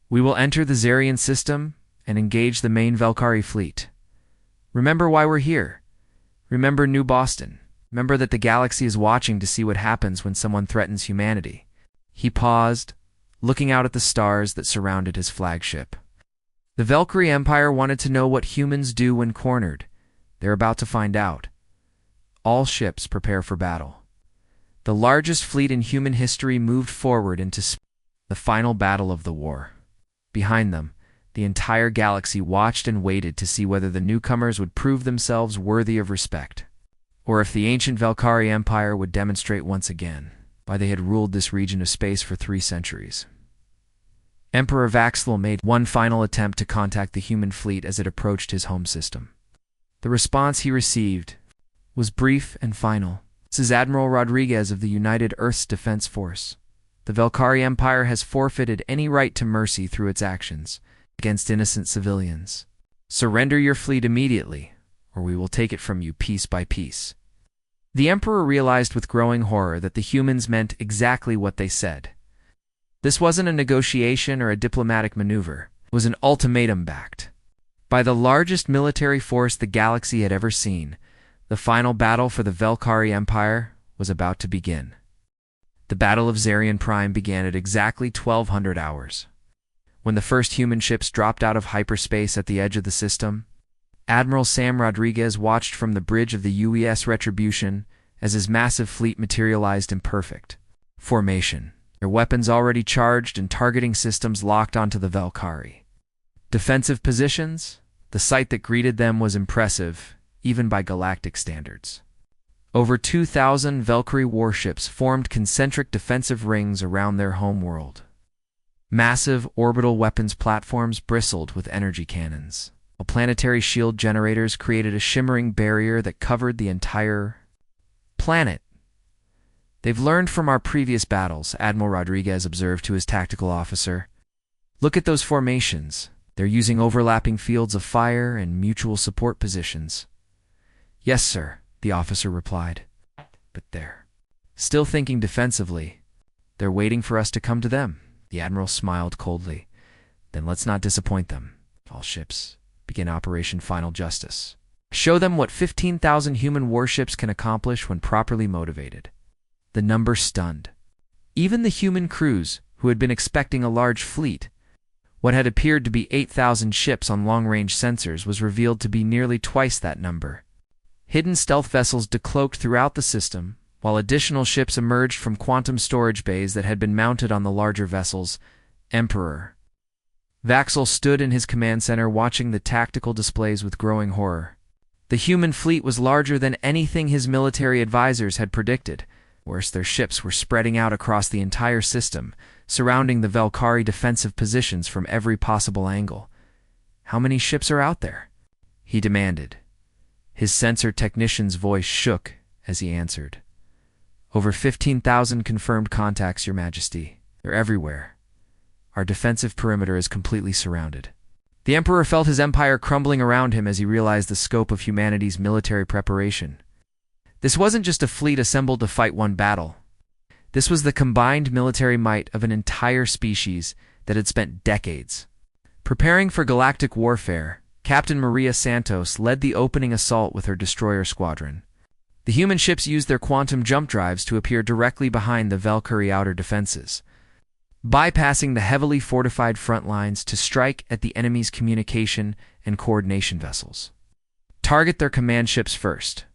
we will enter the Zarian system and engage the main Valkyrie fleet. Remember why we're here. Remember New Boston. Remember that the galaxy is watching to see what happens when someone threatens humanity. He paused, looking out at the stars that surrounded his flagship. The Valkyrie Empire wanted to know what humans do when cornered. They're about to find out. All ships prepare for battle. The largest fleet in human history moved forward into the final battle of the war. Behind them, the entire galaxy watched and waited to see whether the newcomers would prove themselves worthy of respect, or if the ancient Valkyrie Empire would demonstrate once again why they had ruled this region of space for 3 centuries. Emperor Vaxtel made one final attempt to contact the human fleet as it approached his home system. The response he received was brief and final. This is Admiral Rodriguez of the United Earth's Defense Force. The Valkyrie Empire has forfeited any right to mercy through its actions against innocent civilians. Surrender your fleet immediately, or we will take it from you piece by piece. The Emperor realized with growing horror that the humans meant exactly what they said. This wasn't a negotiation or a diplomatic maneuver. It was an ultimatum backed by the largest military force the galaxy had ever seen. The final battle for the Velkari Empire was about to begin. The Battle of Zarian Prime began at exactly 1200 hours. When the first human ships dropped out of hyperspace at the edge of the system, Admiral Sam Rodriguez watched from the bridge of the UES Retribution as his massive fleet materialized in perfect formation, their weapons already charged and targeting systems locked onto the Velkari. Defensive positions? The sight that greeted them was impressive, even by galactic standards. Over 2,000 Velkari warships formed concentric defensive rings around their homeworld. Massive orbital weapons platforms bristled with energy cannons, while planetary shield generators created a shimmering barrier that covered the entire planet. "They've learned from our previous battles," Admiral Rodriguez observed to his tactical officer. "Look at those formations. They're using overlapping fields of fire and mutual support positions." "Yes, sir," the officer replied. "But they're still thinking defensively. They're waiting for us to come to them." The Admiral smiled coldly. "Then let's not disappoint them. All ships begin Operation Final Justice. Show them what 15,000 human warships can accomplish when properly motivated." The number stunned even the human crews, who had been expecting a large fleet. What had appeared to be 8,000 ships on long-range sensors was revealed to be nearly twice that number. Hidden stealth vessels decloaked throughout the system, while additional ships emerged from quantum storage bays that had been mounted on the larger vessels. Emperor Vaxel stood in his command center watching the tactical displays with growing horror. The human fleet was larger than anything his military advisors had predicted. Worse, their ships were spreading out across the entire system, surrounding the Velkari defensive positions from every possible angle. "How many ships are out there?" he demanded. His sensor technician's voice shook as he answered. "Over 15,000 confirmed contacts, Your Majesty. They're everywhere. Our defensive perimeter is completely surrounded." The Emperor felt his empire crumbling around him as he realized the scope of humanity's military preparation. This wasn't just a fleet assembled to fight one battle. This was the combined military might of an entire species that had spent decades preparing for galactic warfare. Captain Maria Santos led the opening assault with her destroyer squadron. The human ships used their quantum jump drives to appear directly behind the Velkari outer defenses, bypassing the heavily fortified front lines to strike at the enemy's communication and coordination vessels. "Target their command ships first,"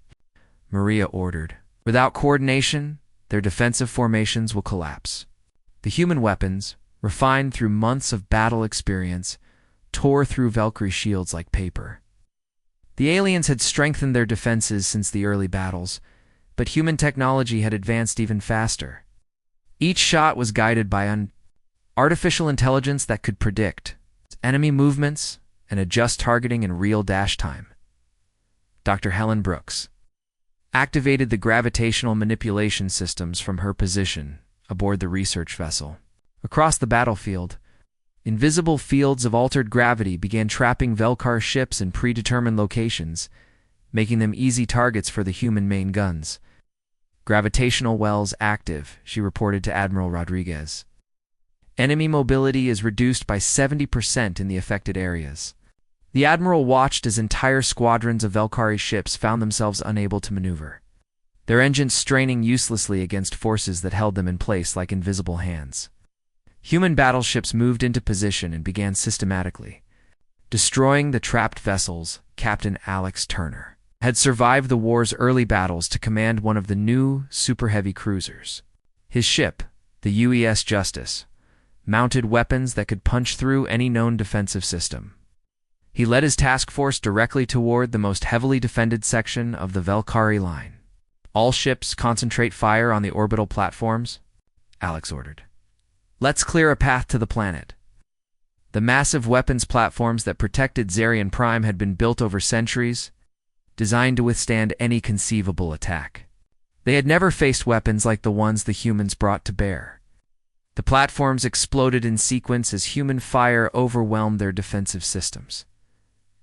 Maria ordered. "Without coordination, their defensive formations will collapse." The human weapons, refined through months of battle experience, tore through Velkari shields like paper. The aliens had strengthened their defenses since the early battles, but human technology had advanced even faster. Each shot was guided by an artificial intelligence that could predict enemy movements and adjust targeting in real dash time. Dr. Helen Brooks activated the gravitational manipulation systems from her position aboard the research vessel. Across the battlefield, invisible fields of altered gravity began trapping Velkar ships in predetermined locations, making them easy targets for the human main guns. "Gravitational wells active," she reported to Admiral Rodriguez. "Enemy mobility is reduced by 70% in the affected areas." The Admiral watched as entire squadrons of Velkari ships found themselves unable to maneuver, their engines straining uselessly against forces that held them in place like invisible hands. Human battleships moved into position and began systematically destroying the trapped vessels. Captain Alex Turner had survived the war's early battles to command one of the new super heavy cruisers. His ship, the UES Justice, mounted weapons that could punch through any known defensive system. He led his task force directly toward the most heavily defended section of the Velkari line. "All ships concentrate fire on the orbital platforms," Alex ordered. "Let's clear a path to the planet." The massive weapons platforms that protected Zarian Prime had been built over centuries, designed to withstand any conceivable attack. They had never faced weapons like the ones the humans brought to bear. The platforms exploded in sequence as human fire overwhelmed their defensive systems.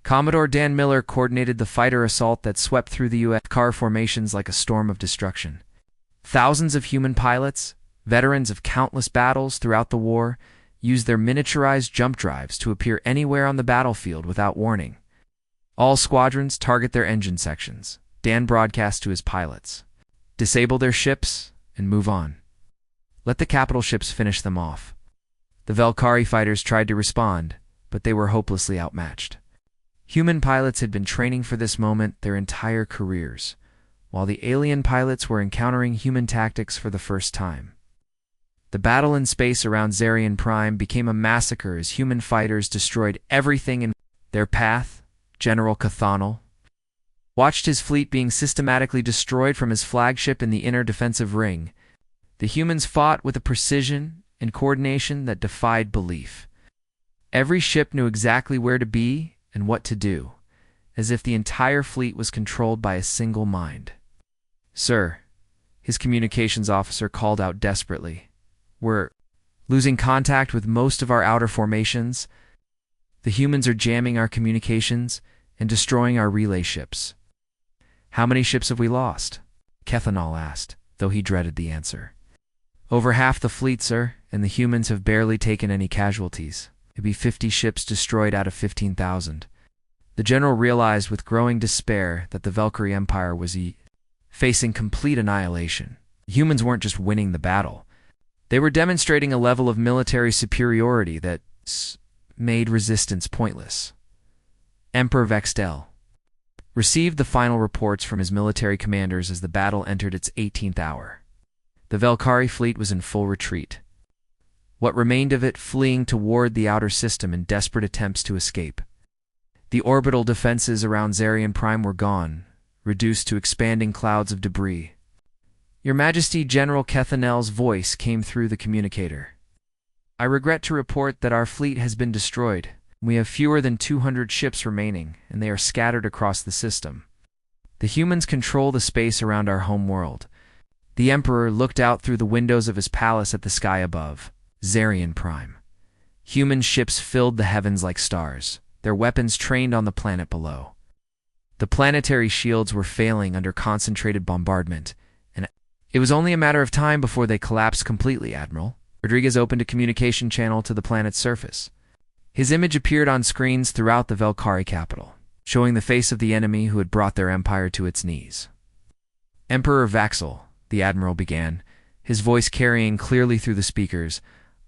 Commodore Dan Miller coordinated the fighter assault that swept through the U.S. car formations like a storm of destruction. Thousands of human pilots, veterans of countless battles throughout the war, used their miniaturized jump drives to appear anywhere on the battlefield without warning. All squadrons target their engine sections. Dan broadcast to his pilots. Disable their ships and move on. Let the capital ships finish them off. The Valkyrie fighters tried to respond, but they were hopelessly outmatched. Human pilots had been training for this moment their entire careers, while the alien pilots were encountering human tactics for the first time. The battle in space around Zarian Prime became a massacre as human fighters destroyed everything in their path. General Cathanal watched his fleet being systematically destroyed from his flagship in the inner defensive ring. The humans fought with a precision and coordination that defied belief. Every ship knew exactly where to be and what to do, as if the entire fleet was controlled by a single mind. "Sir," his communications officer called out desperately, "we're losing contact with most of our outer formations. The humans are jamming our communications and destroying our relay ships." "How many ships have we lost?" Cathanal asked, though he dreaded the answer. "Over half the fleet, sir, and the humans have barely taken any casualties. It'd be 50 ships destroyed out of 15,000. The general realized with growing despair that the Valkyrie Empire was facing complete annihilation. The humans weren't just winning the battle. They were demonstrating a level of military superiority that made resistance pointless. Emperor Vextel received the final reports from his military commanders as the battle entered its 18th hour. The Valkyrie fleet was in full retreat, what remained of it fleeing toward the outer system in desperate attempts to escape. The orbital defenses around Zarian Prime were gone, reduced to expanding clouds of debris. "Your Majesty," General Cathanel's voice came through the communicator. "I regret to report that our fleet has been destroyed. We have fewer than 200 ships remaining, and they are scattered across the system. The humans control the space around our home world." The Emperor looked out through the windows of his palace at the sky above, Zarian Prime. Human ships filled the heavens like stars, their weapons trained on the planet below. The planetary shields were failing under concentrated bombardment, and it was only a matter of time before they collapsed completely, Admiral. Rodriguez opened a communication channel to the planet's surface. His image appeared on screens throughout the Valkyrie capital, showing the face of the enemy who had brought their empire to its knees. "Emperor Vaxel," the Admiral began, his voice carrying clearly through the speakers,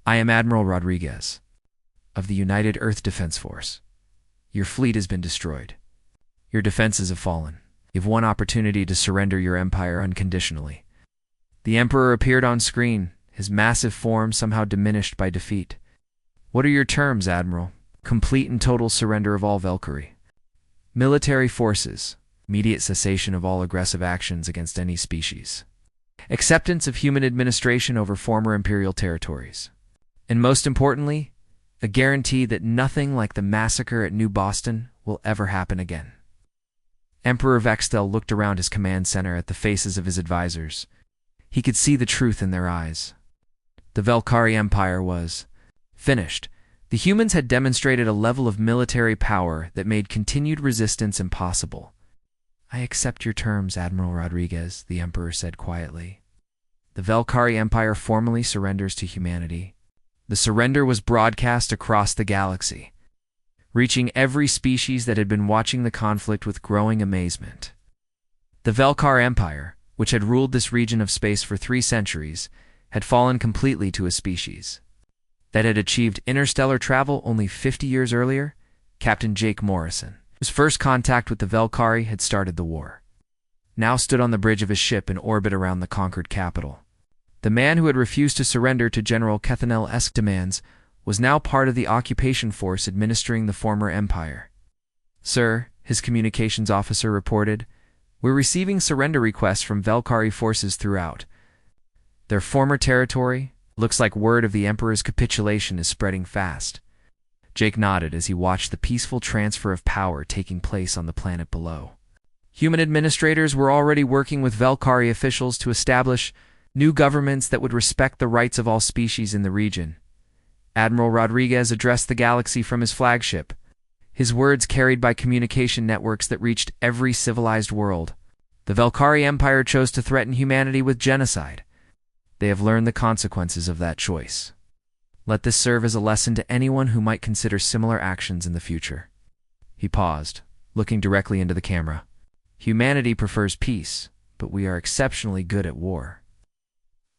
"I am Admiral Rodriguez, of the United Earth Defense Force. Your fleet has been destroyed. Your defenses have fallen. You have one opportunity to surrender your empire unconditionally." The Emperor appeared on screen, his massive form somehow diminished by defeat. "What are your terms, Admiral?" "Complete and total surrender of all Valkyrie. Military forces. Immediate cessation of all aggressive actions against any species. Acceptance of human administration over former imperial territories. And most importantly, a guarantee that nothing like the massacre at New Boston will ever happen again." Emperor Vextel looked around his command center at the faces of his advisors. He could see the truth in their eyes. The Valkyrie Empire was finished. The humans had demonstrated a level of military power that made continued resistance impossible. "I accept your terms, Admiral Rodriguez," the Emperor said quietly. The Valkyrie Empire formally surrenders to humanity. The surrender was broadcast across the galaxy, reaching every species that had been watching the conflict with growing amazement. The Valkyrie Empire, which had ruled this region of space for 3 centuries, had fallen completely to a species that had achieved interstellar travel only 50 years earlier. Captain Jake Morrison, whose first contact with the Valkyrie had started the war, now stood on the bridge of his ship in orbit around the conquered capital. The man who had refused to surrender to General Cathanel-esque demands was now part of the occupation force administering the former empire. "Sir," his communications officer reported, "we're receiving surrender requests from Valkyrie forces throughout their former territory. Looks like word of the Emperor's capitulation is spreading fast." Jake nodded as he watched the peaceful transfer of power taking place on the planet below. Human administrators were already working with Valkyrie officials to establish new governments that would respect the rights of all species in the region. Admiral Rodriguez addressed the galaxy from his flagship, his words carried by communication networks that reached every civilized world. "The Valkyrie Empire chose to threaten humanity with genocide. They have learned the consequences of that choice. Let this serve as a lesson to anyone who might consider similar actions in the future." He paused, looking directly into the camera. Humanity prefers peace, but we are exceptionally good at war.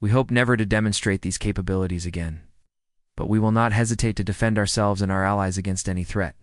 We hope never to demonstrate these capabilities again, but we will not hesitate to defend ourselves and our allies against any threat.